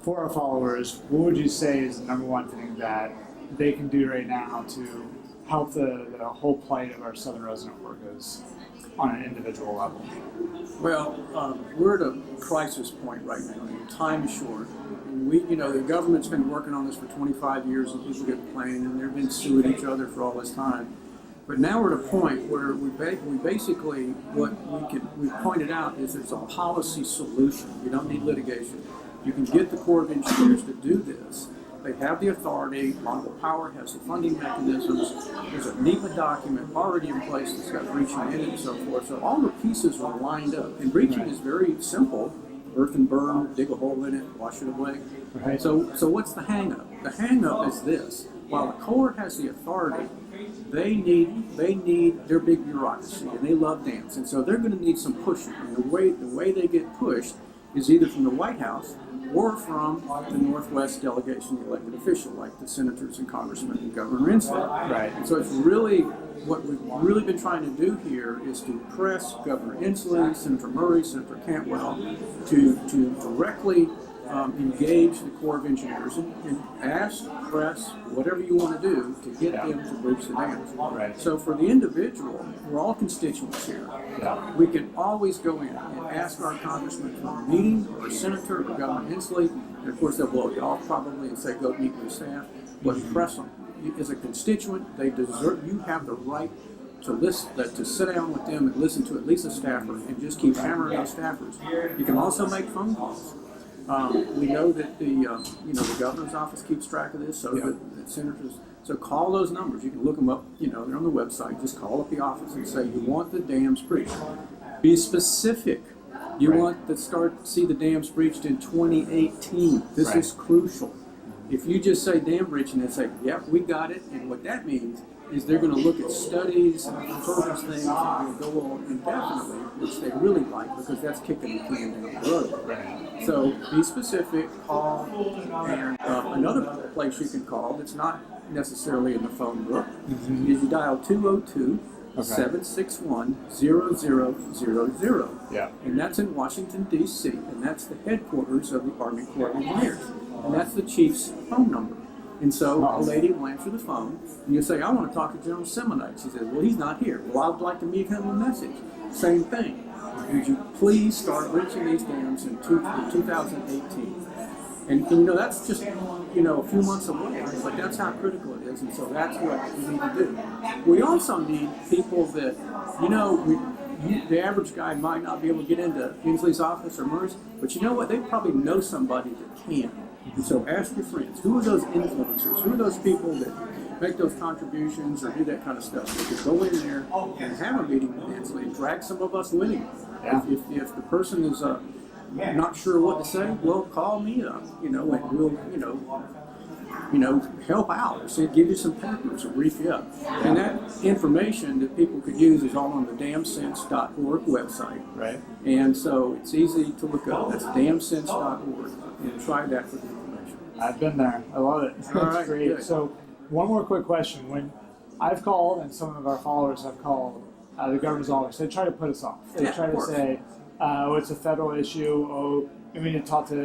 For our followers, what would you say is the number one thing that they can do right now to help the whole plight of our Southern resident workers on an individual level? Well, we're at a crisis point right now. Time is short. The government's been working on this for 25 years, and people get complaining, and they've been suing each other for all this time. But now we're at a point where we basically, what we've pointed out is there's a policy solution. You don't need litigation. You can get the Corps of Engineers to do this. They have the authority. Waddell Power has the funding mechanisms. There's a NEPA document already in place that's got breaching in it and so forth. So all the pieces are lined up. And breaching is very simple. Earth and berm, dig a hole in it, wash it away. Right. So what's the hang-up? The hang-up is this. While the Corps has the authority, they need their big bureaucracy, and they love dams. And so they're going to need some pushing. And the way they get pushed is either from the White House or from the Northwest delegation, the elected official, like the senators and congressmen and Governor Inslee. Right. And so it's really, what we've really been trying to do here is to press Governor Inslee, Senator Murray, Senator Cantwell to directly engage the Corps of Engineers and ask, press, whatever you want to do to get them to breach the dams. Right. So for the individual, we're all constituents here. Yeah. We can always go in and ask our congressman for a meeting, or a senator, or Governor Inslee, and of course they'll blow you off probably and say, go meet with staff, but press them. As a constituent, they deserve, you have the right to listen, to sit down with them and listen to at least a staffer and just keep hammering those staffers. You can also make phone calls. We know that the governor's office keeps track of this, so that senators. So call those numbers. You can look them up. They're on the website. Just call up the office and say you want the dams breached. Be specific. You want to see the dams breached in 2018. This is crucial. If you just say dam breaching and say, "Yep, we got it," and what that means is they're going to look at studies and purpose things and go on indefinitely, which they really like because that's kicking the can down the road. So be specific, call, and another place you can call that's not necessarily in the phone book is you dial 202-761-0000. Yeah. And that's in Washington, D.C., and that's the headquarters of the Army Corps of Engineers. And that's the chief's phone number. And so a lady will answer the phone, and you say, I want to talk to General Semonite. She says, well, he's not here. Well, I would like to leave him a message. Same thing. Would you please start breaching these dams in 2018? And that's just, a few months away, but that's how critical it is, and so that's what we need to do. We also need people that, the average guy might not be able to get into Inslee's office or Murray's, but you know what? They probably know somebody that can. And so ask your friends, who are those influencers? Who are those people that make those contributions or do that kind of stuff? We could go in there and have a meeting with Inslee and drag some of us with him. Yeah. If the person is not sure what to say, well, call me up, and we'll, help out, or give you some papers or brief you up. And that information that people could use is all on the damsense.org website. Right. And so it's easy to look up. That's damsense.org, and try that for the information. I've been there. I love it. That's right, great. good. So one more quick question. When I've called, and some of our followers have called the governor's office, they try to put us off. They try to say, it's a federal issue. We need to talk to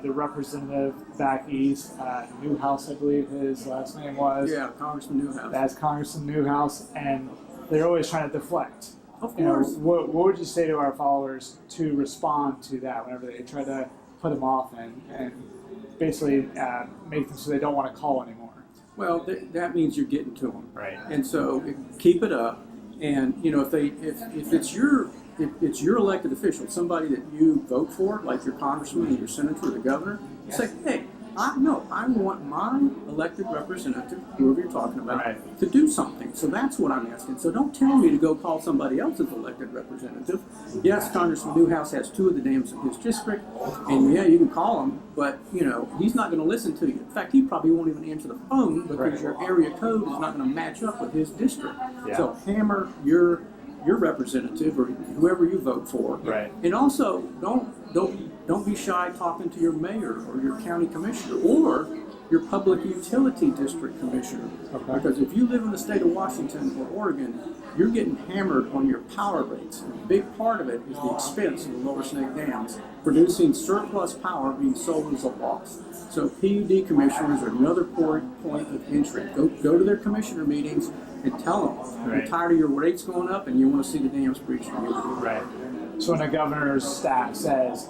the representative back east, Newhouse, I believe his last name was. Yeah, Congressman Newhouse. That's Congressman Newhouse, and they're always trying to deflect. Of course. What would you say to our followers to respond to that whenever they try to put them off and basically make them so they don't want to call anymore? Well, that means you're getting to them. Right. And so keep it up. And if it's your elected official, somebody that you vote for, like your congressman or your senator or the governor, say, hey, I want my elected representative, whoever you're talking about, to do something. So that's what I'm asking. So don't tell me to go call somebody else's elected representative. Yes, Congressman Newhouse has 2 of the dams in his district, and yeah, you can call him, but he's not going to listen to you. In fact, he probably won't even answer the phone because your area code is not going to match up with his district. Yeah. So hammer your representative or whoever you vote for. Right. And also don't be shy talking to your mayor or your county commissioner or your public utility district commissioner. Okay. Because if you live in the state of Washington or Oregon, you're getting hammered on your power rates. And a big part of it is the expense of the Lower Snake dams producing surplus power being sold as a loss. So PUD commissioners are another point of entry. Go to their commissioner meetings and tell them you're tired of your rates going up and you want to see the dams breached. Right. So when a governor's staff says,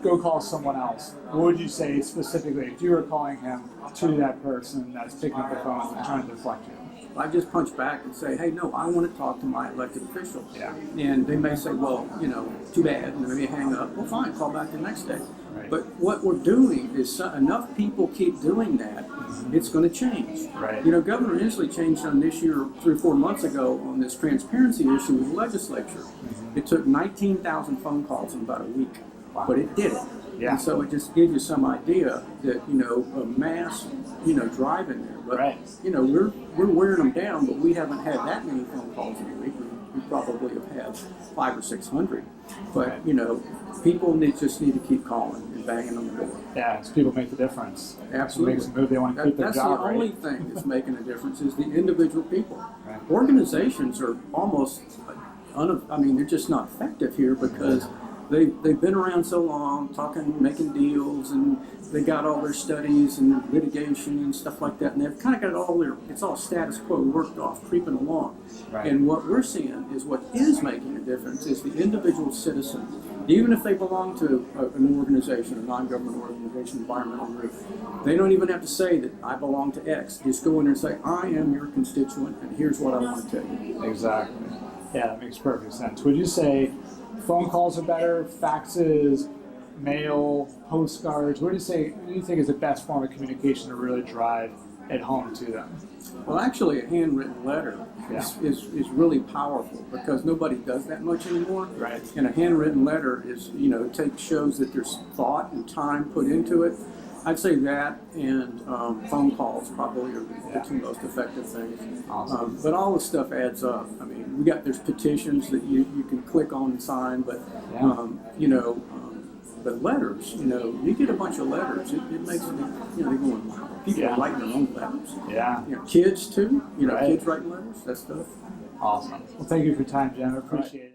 go call someone else, what would you say specifically if you were calling him to that person that's picking up the phone and trying to deflect you? I just punch back and say, hey, no, I want to talk to my elected officials. Yeah. And they may say, well, too bad, and they may hang up. Well, fine, call back the next day. Right. But what we're doing is enough people keep doing that, it's going to change. Right. Governor Inslee changed on this year 3 or 4 months ago on this transparency issue with the legislature. It took 19,000 phone calls in about a week, but it did it. Yeah. And so it just gives you some idea that, a mass, driving there. But, right. We're wearing them down, but we haven't had that many phone calls in a week. We probably have had 500 or 600. But, Right. people just need to keep calling and banging on the door. Yeah, so people make the difference. Absolutely. It makes them move, they want to keep their That's job, the right? only thing that's making a difference is the individual people. Right. Organizations are almost, they're just not effective here because they've been around so long, making deals, and they got all their studies and litigation and stuff like that, and they've kind of got it's all status quo worked off, creeping along. Right. And what we're seeing is what is making a difference is the individual citizen. Even if they belong to an organization, a non-government organization, environmental group, they don't even have to say that I belong to X. Just go in there and say, I am your constituent, and here's what I want to tell you. Exactly. Yeah, that makes perfect sense. Would you say phone calls are better, faxes, mail, postcards? What do you think is the best form of communication to really drive it home to them? Well, actually, a handwritten letter is really powerful because nobody does that much anymore. Right. And a handwritten letter is, shows that there's thought and time put into it. I'd say that and phone calls probably are the two most effective things. Awesome. But all the stuff adds up. There's petitions that you can click on and sign, but but letters, you get a bunch of letters. It makes me, they're going, wow, people are writing their own letters. Yeah. Kids too, Right. kids writing letters, that stuff. Awesome. Well, thank you for your time, Jim. I appreciate it.